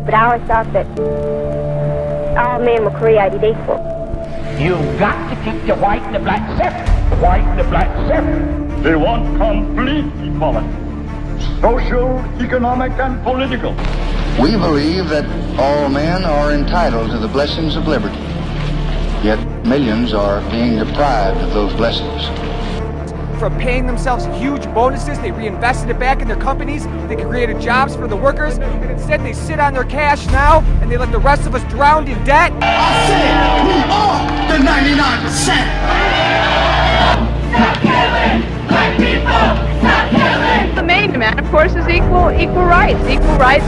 But I always thought that all men were created equal. You've got to keep the white and the black separate. The white and the black separate. They want complete equality. Social, economic, and political. We believe that all men are entitled to the blessings of liberty. Yet millions are being deprived of those blessings. From paying themselves huge bonuses, they reinvested it back in their companies, they created jobs for the workers, and instead they sit on their cash now, and they let the rest of us drown in debt. I said we are the 99%! Stop killing black people! Stop killing! The main demand, of course, is equal rights. Equal rights.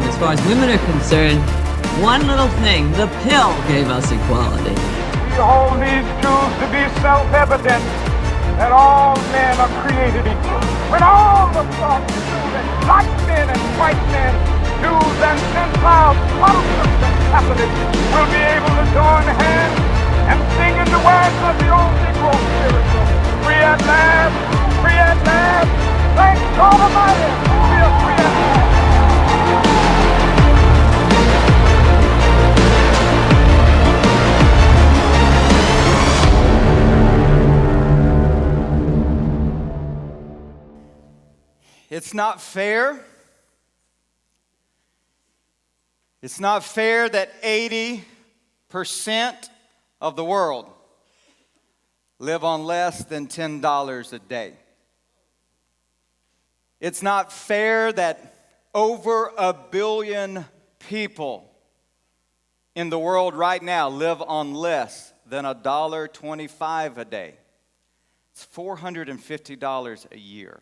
As far as women are concerned, one little thing, the pill gave us equality. We hold these truths to be self-evident, that all men are created equal. When all the thoughts do that black men and white men, Jews and Gentiles, Protestants and Catholics will be able to join hands and sing in the words of the old Negro spiritual. Free at last, free at last, thank God Almighty, we are free at last. It's not fair. It's not fair that 80% of the world live on less than $10 a day. It's not fair that over 1 billion people in the world right now live on less than $1.25 a day. It's $450 a year.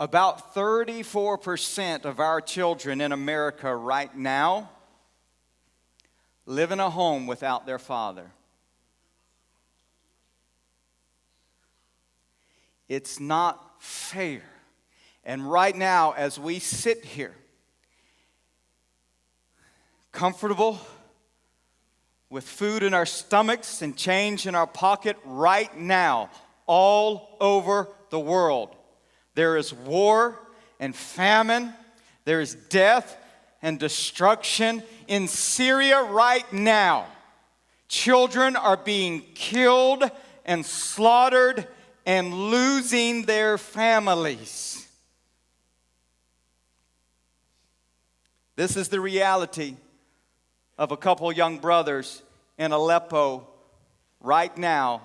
About 34% of our children in America right now live in a home without their father. It's not fair. And right now, as we sit here, comfortable, with food in our stomachs and change in our pocket, right now, all over the world, there is war and famine. There is death and destruction. In Syria right now, children are being killed and slaughtered and losing their families. This is the reality of a couple young brothers in Aleppo right now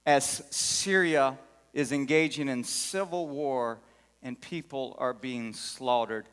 as Syria is engaging in civil war and people are being slaughtered.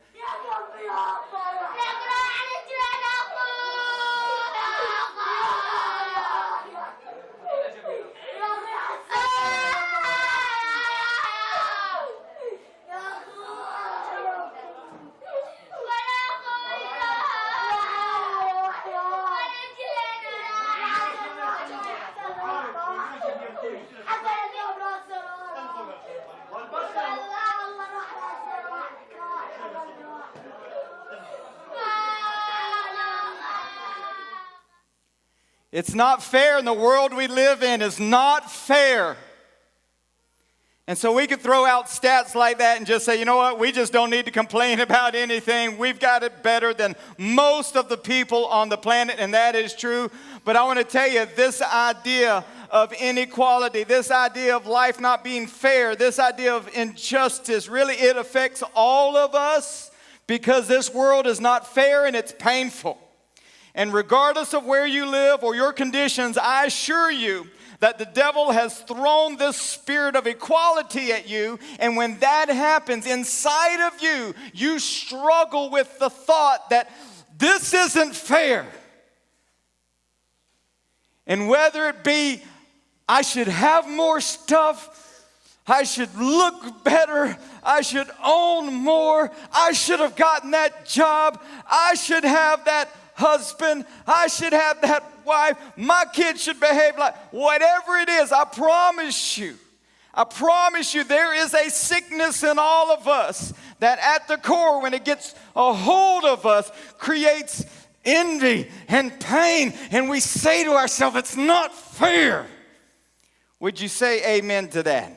It's not fair, and the world we live in is not fair. And so we could throw out stats like that and just say, you know what, we just don't need to complain about anything. We've got it better than most of the people on the planet, and that is true. But I want to tell you, this idea of inequality, this idea of life not being fair, this idea of injustice, really it affects all of us because this world is not fair and it's painful. And regardless of where you live or your conditions, I assure you that the devil has thrown this spirit of equality at you. And when that happens inside of you, you struggle with the thought that this isn't fair. And whether it be, I should have more stuff, I should look better, I should own more, I should have gotten that job, I should have that husband, I should have that wife, my kids should behave like, whatever it is, I promise you I promise you, there is a sickness in all of us that at the core, when it gets a hold of us, creates envy and pain. And we say to ourselves, it's not fair. Would you say amen to that?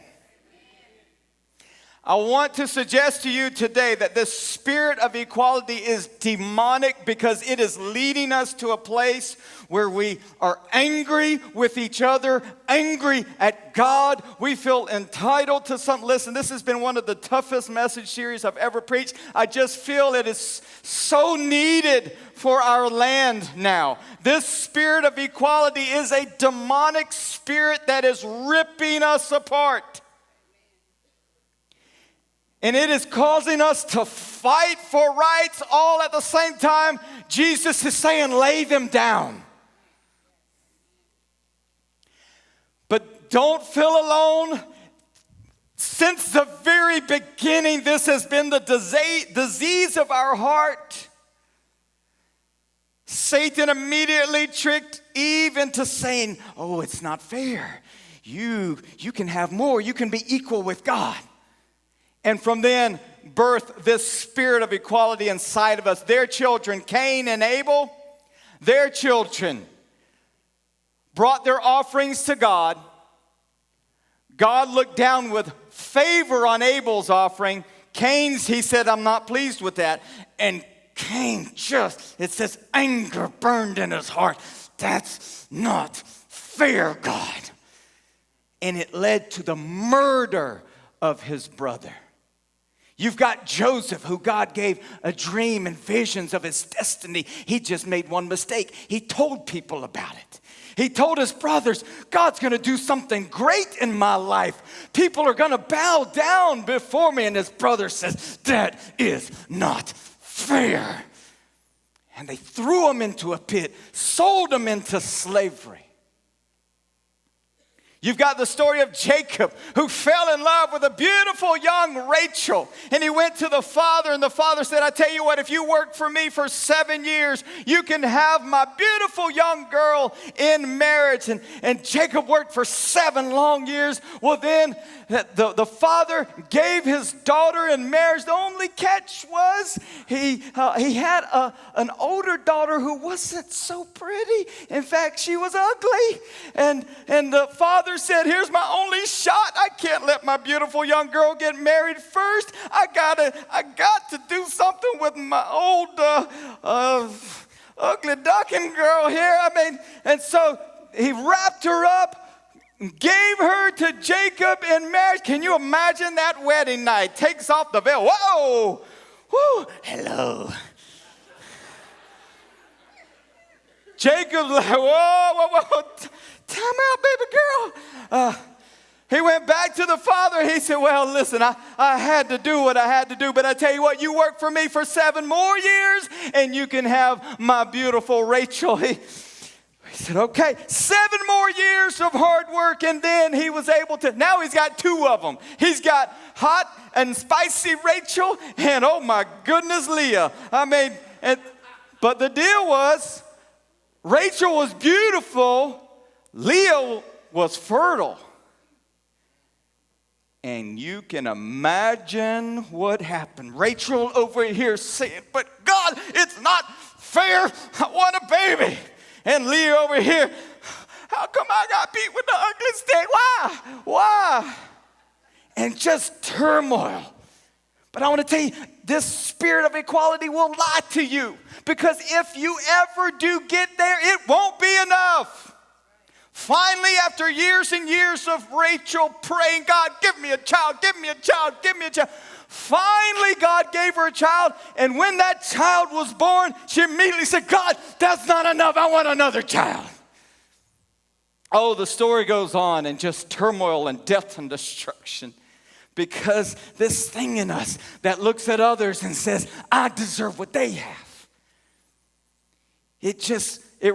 I want to suggest to you today that this spirit of equality is demonic because it is leading us to a place where we are angry with each other, angry at God. We feel entitled to something. Listen, this has been one of the toughest message series I've ever preached. I just feel it is so needed for our land now. This spirit of equality is a demonic spirit that is ripping us apart. And it is causing us to fight for rights all at the same time. Jesus is saying, lay them down. But don't feel alone. Since the very beginning, this has been the disease of our heart. Satan immediately tricked Eve into saying, oh, it's not fair. You can have more. You can be equal with God. And from then, birth this spirit of equality inside of us. Their children, Cain and Abel, their children brought their offerings to God. God looked down with favor on Abel's offering. Cain's, he said, I'm not pleased with that. And Cain it says, anger burned in his heart. That's not fair, God. And it led to the murder of his brother. You've got Joseph, who God gave a dream and visions of his destiny. He just made one mistake. He told people about it. He told his brothers, God's going to do something great in my life. People are going to bow down before me. And his brother says, that is not fair. And they threw him into a pit, sold him into slavery. You've got the story of Jacob, who fell in love with a beautiful young Rachel. And he went to the father, and the father said, I tell you what, if you work for me for 7 years, you can have my beautiful young girl in marriage. And Jacob worked for 7 long years. Well, then the father gave his daughter in marriage. The only catch was he had an older daughter who wasn't so pretty. In fact, she was ugly. And the father said, here's my only shot. I can't let my beautiful young girl get married first. I got to do something with my old ugly ducking girl here. And so he wrapped her up, gave her to Jacob in marriage. Can you imagine that wedding night? Takes off the veil. Whoa, whoo, hello. Jacob's like, whoa. Time out, baby girl. He went back to the father. He said, well, listen, I had to do what I had to do. But I tell you what, you work for me for 7 more years, and you can have my beautiful Rachel. He said, okay, 7 more years of hard work. And then he was able to, now he's got 2 of them. He's got hot and spicy Rachel, and oh my goodness, Leah. But the deal was, Rachel was beautiful. Leah was fertile. And you can imagine what happened. Rachel over here saying, but God, it's not fair. I want a baby. And Leah over here, how come I got beat with the ugly stick? Why? And just turmoil. But I want to tell you, this spirit of equality will lie to you. Because if you ever do get there, it won't be enough. Finally, after years and years of Rachel praying, God, give me a child, give me a child, give me a child. Finally, God gave her a child. And when that child was born, she immediately said, God, that's not enough. I want another child. Oh, the story goes on, and just turmoil and death and destruction. Because this thing in us that looks at others and says, I deserve what they have. It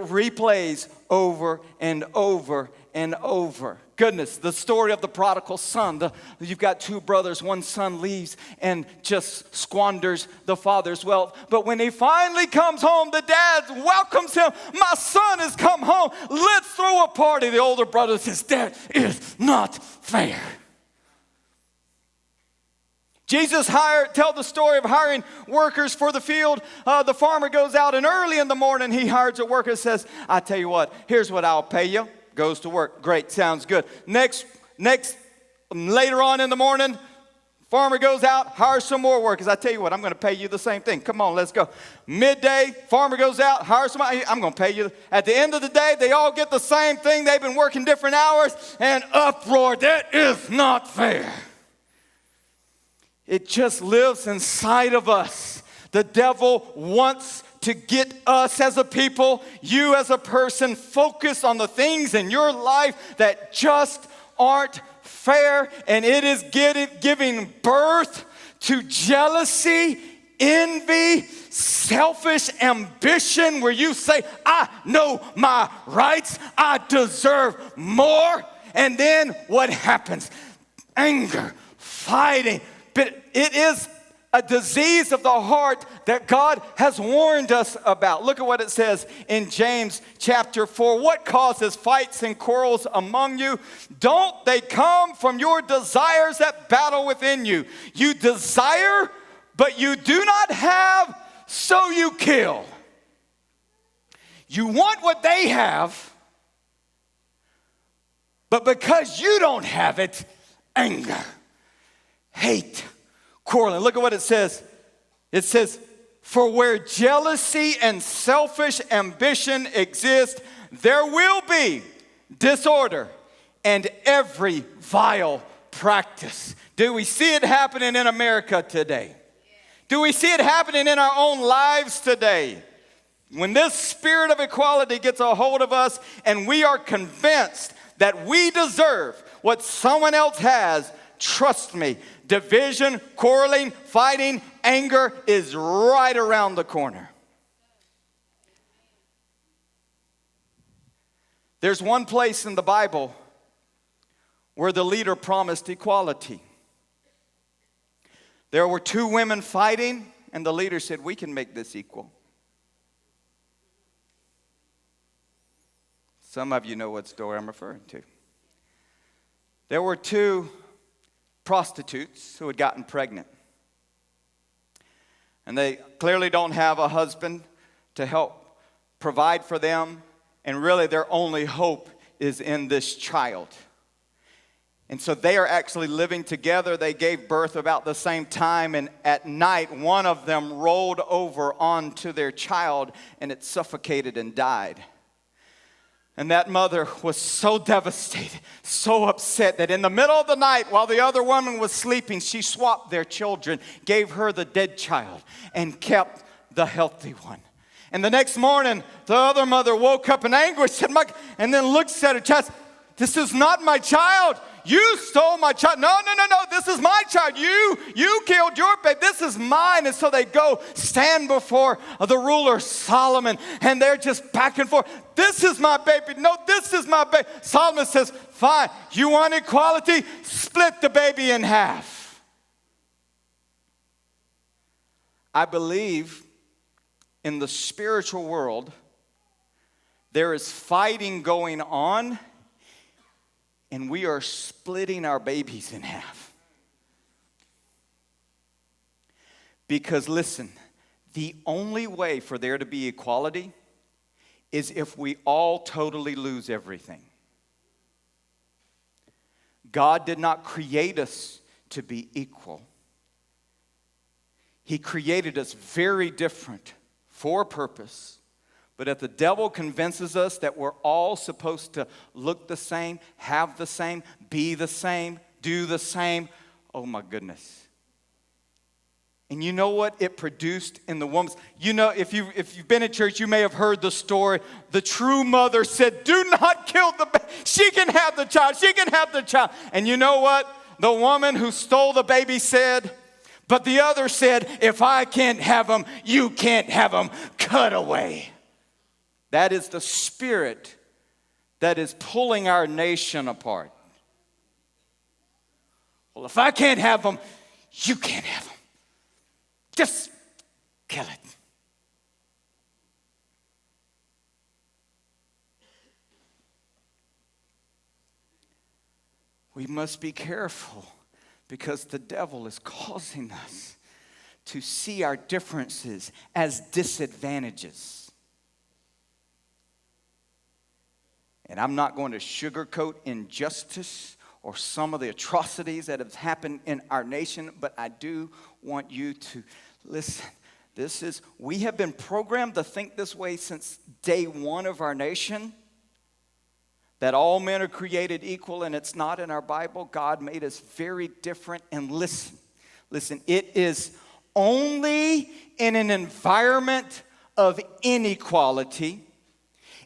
replays over and over and over. Goodness, the story of the prodigal son. You've got 2 brothers. One son leaves and just squanders the father's wealth. But when he finally comes home, the dad welcomes him. My son has come home. Let's throw a party. The older brother says, that is not fair. Jesus tell the story of hiring workers for the field. The farmer goes out, and early in the morning he hires a worker and says, I tell you what, here's what I'll pay you. Goes to work. Great, sounds good. Later on in the morning, farmer goes out, hires some more workers. I tell you what, I'm going to pay you the same thing. Come on, let's go. Midday, farmer goes out, hires somebody. I'm going to pay you. At the end of the day, they all get the same thing. They've been working different hours, and uproar. That is not fair. It just lives inside of us. The devil wants to get us as a people, you as a person, focused on the things in your life that just aren't fair, and it is giving birth to jealousy, envy, selfish ambition, where you say, I know my rights, I deserve more. And then what happens? Anger, fighting. But it is a disease of the heart that God has warned us about. Look at what it says in James chapter 4. What causes fights and quarrels among you? Don't they come from your desires that battle within you? You desire, but you do not have, so you kill. You want what they have, but because you don't have it, anger, hate, quarreling. Look at what it says. It says, for where jealousy and selfish ambition exist, there will be disorder and every vile practice. Do we see it happening in America today? Do we see it happening in our own lives today? When this spirit of equality gets a hold of us and we are convinced that we deserve what someone else has, trust me, division, quarreling, fighting, anger is right around the corner. There's one place in the Bible where the leader promised equality. There were two women fighting, and the leader said, we can make this equal. Some of you know what story I'm referring to. There were two prostitutes who had gotten pregnant. And they clearly don't have a husband to help provide for them. And really their only hope is in this child. And so they are actually living together. They gave birth about the same time. And at night, one of them rolled over onto their child and it suffocated and died. And that mother was so devastated, so upset that in the middle of the night, while the other woman was sleeping, she swapped their children, gave her the dead child, and kept the healthy one. And the next morning, the other mother woke up in anguish and then looks at her child. This is not my child. You stole my child. No, this is my child. You killed your baby. This is mine. And so they go stand before the ruler Solomon, and they're just back and forth. This is my baby. No, this is my baby. Solomon says, fine, you want equality? Split the baby in half. I believe in the spiritual world, there is fighting going on, and we are splitting our babies in half. Because listen, the only way for there to be equality is if we all totally lose everything. God did not create us to be equal. He created us very different for a purpose. But if the devil convinces us that we're all supposed to look the same, have the same, be the same, do the same, oh my goodness. And you know what it produced in the woman's? You know, if you've been in church, you may have heard the story. The true mother said, do not kill the baby. She can have the child. She can have the child. And you know what? The woman who stole the baby said, but the other said, if I can't have him, you can't have him. Cut away. That is the spirit that is pulling our nation apart. Well, if I can't have them, you can't have them. Just kill it. We must be careful Because the devil is causing us to see our differences as disadvantages. And I'm not going to sugarcoat injustice or some of the atrocities that have happened in our nation, but I do want you to listen. We have been programmed to think this way since day one of our nation, that all men are created equal, and it's not in our Bible. God made us very different. And listen, it is only in an environment of inequality.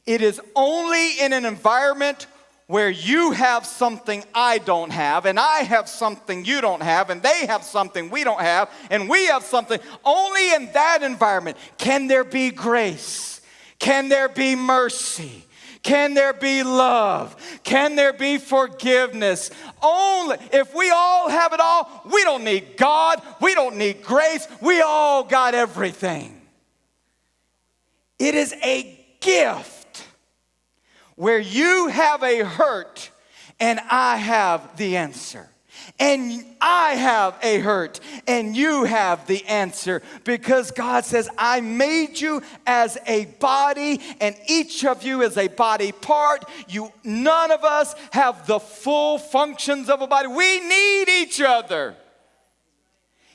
It is only in an environment where you have something I don't have, and I have something you don't have, and they have something we don't have, and we have something. Only in that environment can there be grace. Can there be mercy? Can there be love? Can there be forgiveness? Only if we all have it all, we don't need God, we don't need grace, we all got everything. It is a gift where you have a hurt and I have the answer. And I have a hurt, and you have the answer, because God says, I made you as a body, and each of you is a body part. None of us have the full functions of a body. We need each other.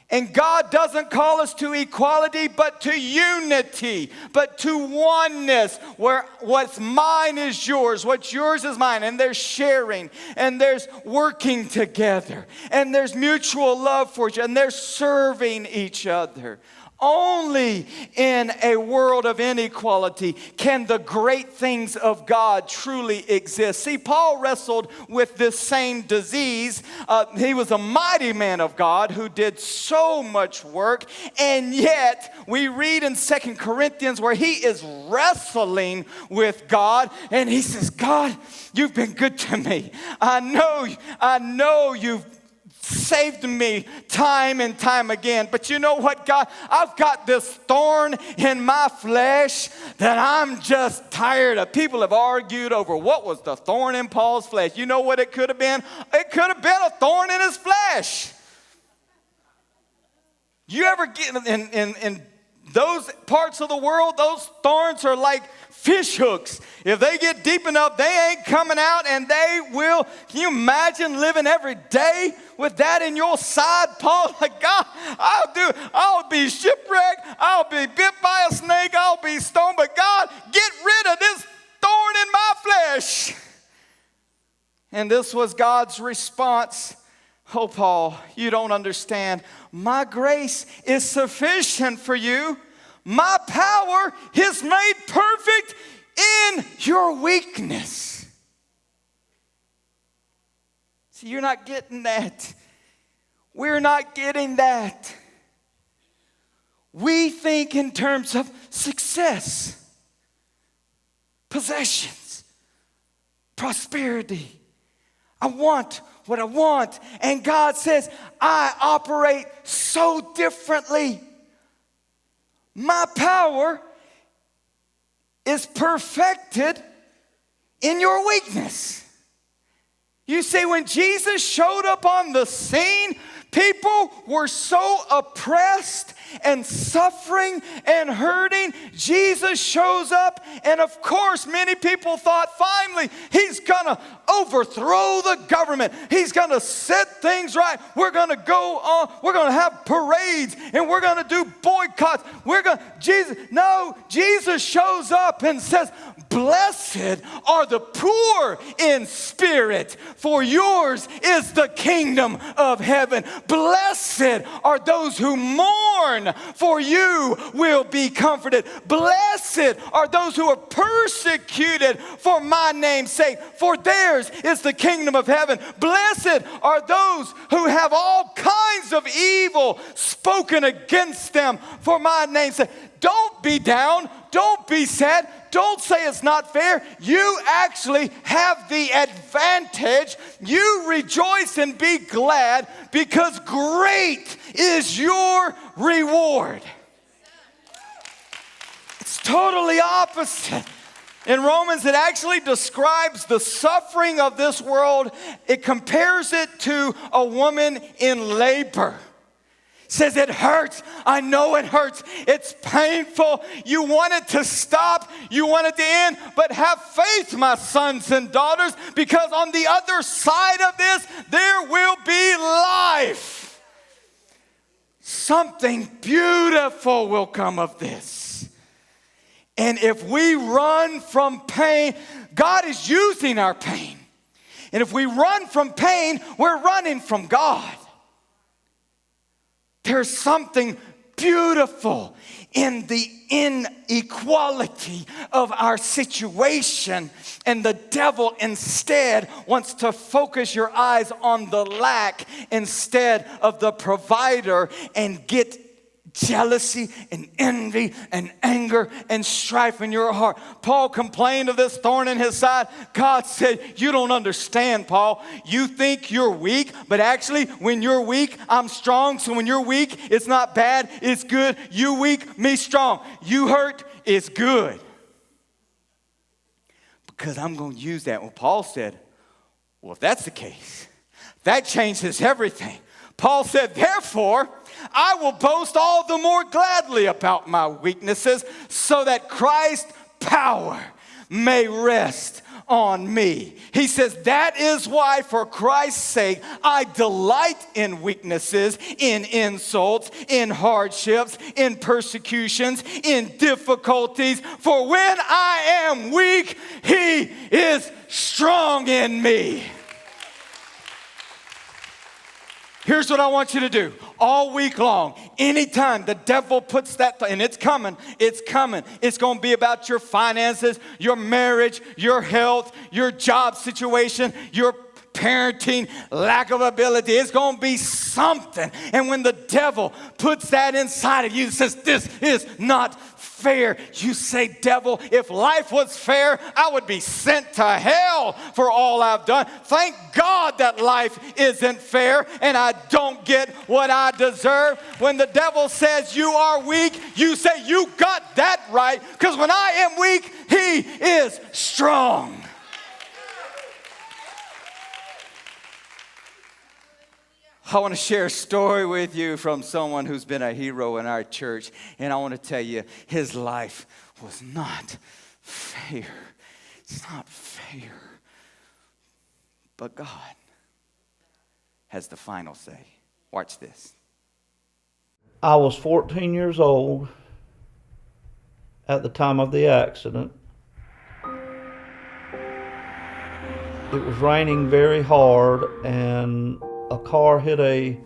And God doesn't call us to equality, but to unity, but to oneness, where what's mine is yours, what's yours is mine, and there's sharing, and there's working together, and there's mutual love for each other, and there's serving each other. Only in a world of inequality can the great things of God truly exist. See, Paul wrestled with this same disease. He was a mighty man of God who did so much work, and yet we read in 2 Corinthians where he is wrestling with God, and he says, God, you've been good to me. I know you've saved me time and time again. But you know what, God? I've got this thorn in my flesh that I'm just tired of. People have argued over what was the thorn in Paul's flesh. You know what it could have been? It could have been a thorn in his flesh. You ever get in those parts of the world, those thorns are like fish hooks. If they get deep enough, they ain't coming out, and they will. Can you imagine living every day with that in your side, Paul? Like, God, I'll be shipwrecked. I'll be bit by a snake. I'll be stoned. But God, get rid of this thorn in my flesh. And this was God's response. Oh, Paul, you don't understand. My grace is sufficient for you. My power is made perfect in your weakness. See, you're not getting that. We're not getting that. We think in terms of success, possessions, prosperity. I want what I want. And God says, I operate so differently. My power is perfected in your weakness. You see, when Jesus showed up on the scene, people were so oppressed and suffering and hurting. Jesus shows up, and of course, many people thought, finally, he's gonna overthrow the government. He's gonna set things right. We're gonna go on, we're gonna have parades, and we're gonna do boycotts. Jesus shows up and says, blessed are the poor in spirit, for yours is the kingdom of heaven. Blessed are those who mourn, for you will be comforted. Blessed are those who are persecuted for my name's sake, for theirs is the kingdom of heaven. Blessed are those who have all kinds of evil spoken against them for my name's sake. Don't be down. Don't be sad. Don't say it's not fair. You actually have the advantage. You rejoice and be glad, because great is your reward. It's totally opposite. In Romans, it actually describes the suffering of this world. It compares it to a woman in labor. It says it hurts. I know it hurts. It's painful. You want it to stop. You want it to end. But have faith, my sons and daughters, because on the other side of this, there will be life. Something beautiful will come of this. And if we run from pain, God is using our pain. And if we run from pain, we're running from God. There's something beautiful in the inequality of our situation. And the devil instead wants to focus your eyes on the lack instead of the provider and get jealousy and envy and anger and strife in your heart. Paul complained of this thorn in his side. God said, you don't understand, Paul. You think you're weak, but actually when you're weak, I'm strong. So when you're weak, it's not bad, it's good. You weak, me strong. You hurt, it's good. Because I'm going to use that. Well, Paul said, well, if that's the case, that changes everything. Paul said, therefore, I will boast all the more gladly about my weaknesses so that Christ's power may rest on me. He says, that is why for Christ's sake, I delight in weaknesses, in insults, in hardships, in persecutions, in difficulties. For when I am weak, he is strong in me. Here's what I want you to do all week long. Anytime the devil puts that, and it's coming. It's going to be about your finances, your marriage, your health, your job situation, your parenting, lack of ability. It's going to be something. And when the devil puts that inside of you and says, this is not fair, you say, devil, if life was fair, I would be sent to hell for all I've done. Thank God that life isn't fair and I don't get what I deserve. When the devil says you are weak, you say, you got that right, because when I am weak, he is strong. I want to share a story with you from someone who's been a hero in our church. And I want to tell you, his life was not fair. It's not fair. But God has the final say. Watch this. I was 14 years old at the time of the accident. It was raining very hard, and a car hit a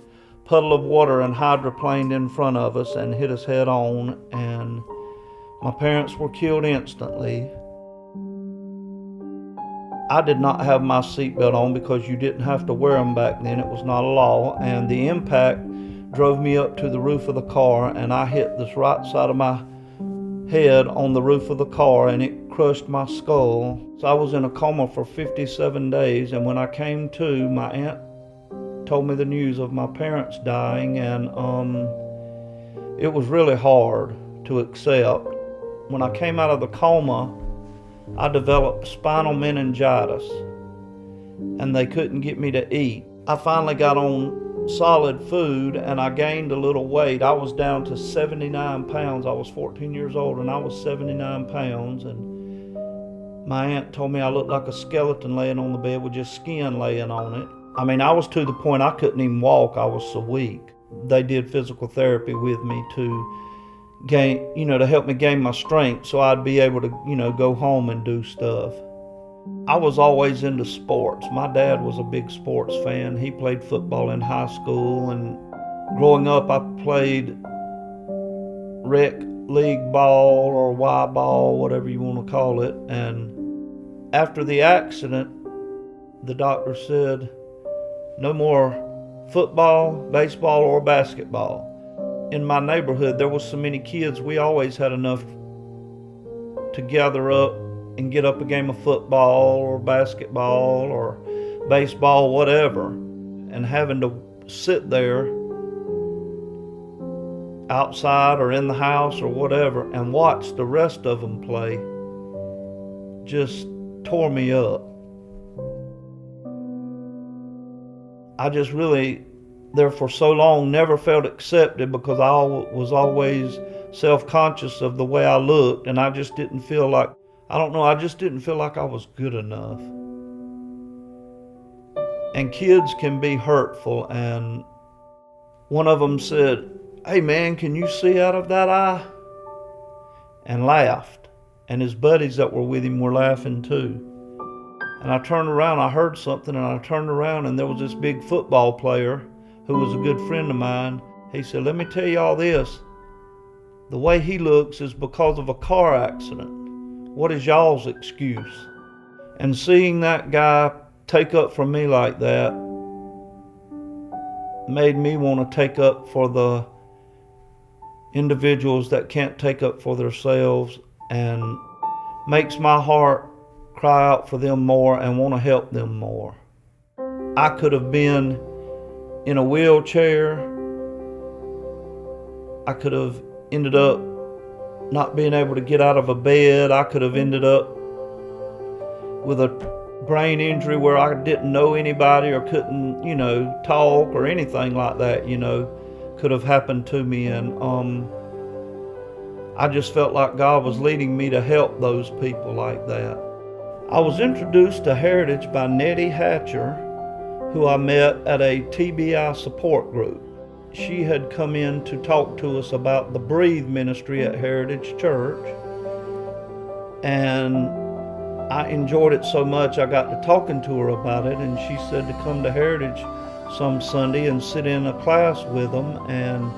puddle of water and hydroplaned in front of us and hit us head on, and my parents were killed instantly. I did not have my seatbelt on because you didn't have to wear them back then. It was not a law, and the impact drove me up to the roof of the car, and I hit this right side of my head on the roof of the car, and it crushed my skull. So I was in a coma for 57 days, and when I came to, my aunt told me the news of my parents dying, and it was really hard to accept. When I came out of the coma, I developed spinal meningitis, and they couldn't get me to eat. I finally got on solid food, and I gained a little weight. I was down to 79 pounds. I was 14 years old, and I was 79 pounds, and my aunt told me I looked like a skeleton laying on the bed with just skin laying on it. I mean, I was to the point I couldn't even walk. I was so weak. They did physical therapy with me to gain, to help me gain my strength so I'd be able to, go home and do stuff. I was always into sports. My dad was a big sports fan. He played football in high school, and growing up I played rec league ball or Y ball, whatever you want to call it. And after the accident, the doctor said, no more football, baseball, or basketball. In my neighborhood, there was so many kids, we always had enough to gather up and get up a game of football or basketball or baseball, whatever. And having to sit there outside or in the house or whatever and watch the rest of them play just tore me up. I just really, there for so long, never felt accepted because I was always self-conscious of the way I looked, and I just didn't feel like, I just didn't feel like I was good enough. And kids can be hurtful, and one of them said, "Hey man, can you see out of that eye?" And laughed. And his buddies that were with him were laughing too. And I turned around, I heard something, and I turned around, and there was this big football player who was a good friend of mine. He said, "Let me tell you all this. The way he looks is because of a car accident. What is y'all's excuse?" And seeing that guy take up for me like that made me want to take up for the individuals that can't take up for themselves, and makes my heart cry out for them more and want to help them more. I could have been in a wheelchair. I could have ended up not being able to get out of a bed. I could have ended up with a brain injury where I didn't know anybody or couldn't, talk or anything like that, could have happened to me. And I just felt like God was leading me to help those people like that. I was introduced to Heritage by Nettie Hatcher, who I met at a TBI support group. She had come in to talk to us about the Breathe ministry at Heritage Church, and I enjoyed it so much I got to talking to her about it, and she said to come to Heritage some Sunday and sit in a class with them, and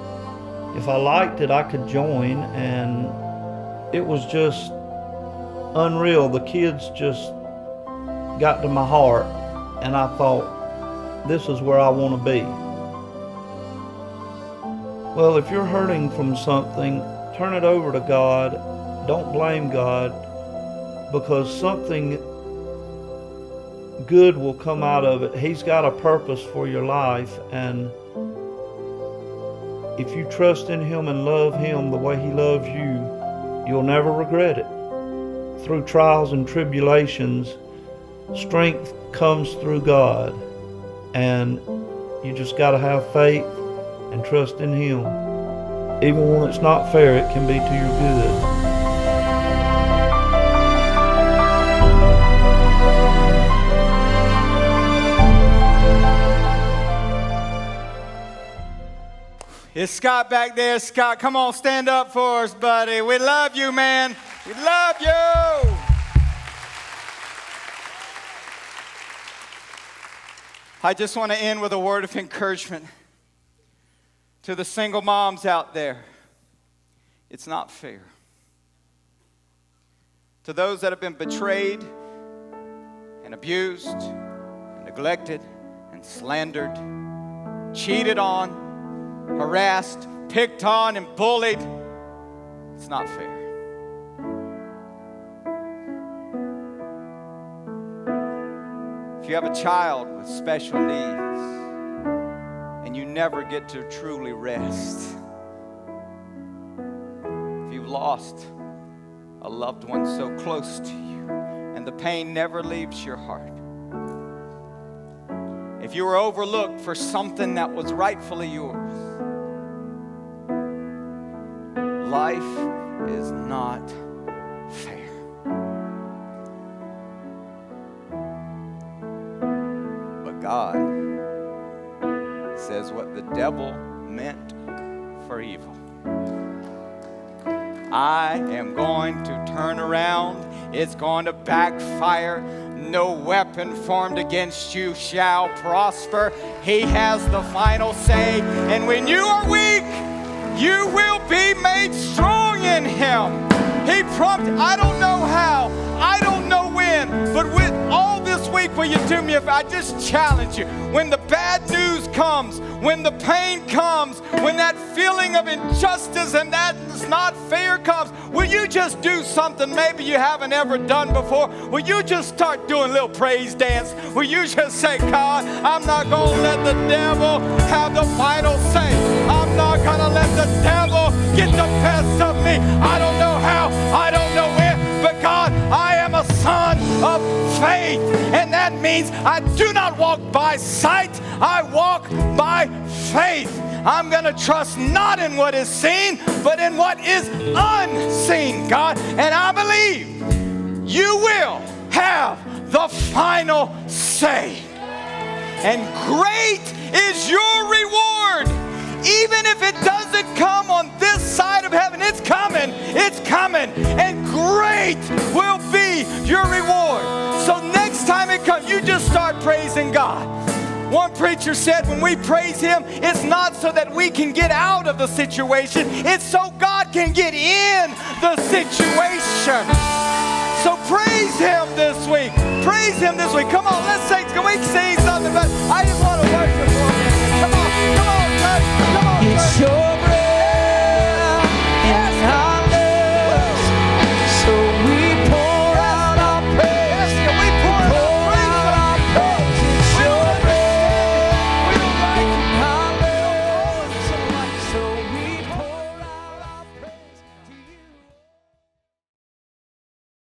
if I liked it I could join. And it was just unreal. The kids just got to my heart, and I thought, this is where I want to be. Well, if you're hurting from something, turn it over to God. Don't blame God, because something good will come out of it. He's got a purpose for your life, and if you trust in Him and love Him the way He loves you, you'll never regret it. Through trials and tribulations, strength comes through God, and you just got to have faith and trust in Him. Even when it's not fair, it can be to your good. Is Scott back there? Scott, come on, stand up for us, buddy. We love you, man. We love you. I just want to end with a word of encouragement to the single moms out there. It's not fair. To those that have been betrayed and abused and neglected and slandered, cheated on, harassed, picked on, and bullied, it's not fair. If you have a child with special needs and you never get to truly rest, if you've lost a loved one so close to you and the pain never leaves your heart, if you were overlooked for something that was rightfully yours, life is not fair. But God says what the devil meant for evil, I am going to turn around. It's going to backfire. No weapon formed against you shall prosper. He has the final say. And when you are weak, you will be made strong in Him. He promised. I don't know how, I don't know when, but with all this week, will you do me if I just challenge you? When the bad news comes, when the pain comes, when that feeling of injustice and that is not fair comes, will you just do something maybe you haven't ever done before? Will you just start doing a little praise dance? Will you just say, God, I'm not going to let the devil have the final say. I'm not going to let the devil get the best of me. I don't know how, I don't know when, but God, I am a son means I do not walk by sight, I walk by faith. I'm going to trust not in what is seen, but in what is unseen, God. And I believe you will have the final say. And great is your reward. Even if it doesn't come on this side of heaven, it's coming, and great will be your reward. So next time it comes, you just start praising God. One preacher said when we praise Him, it's not so that we can get out of the situation, it's so God can get in the situation. So praise Him this week. Praise Him this week. Come on, let's sing. Can we sing something? But I just want to worship for a minute. Come on, church. Come on, church.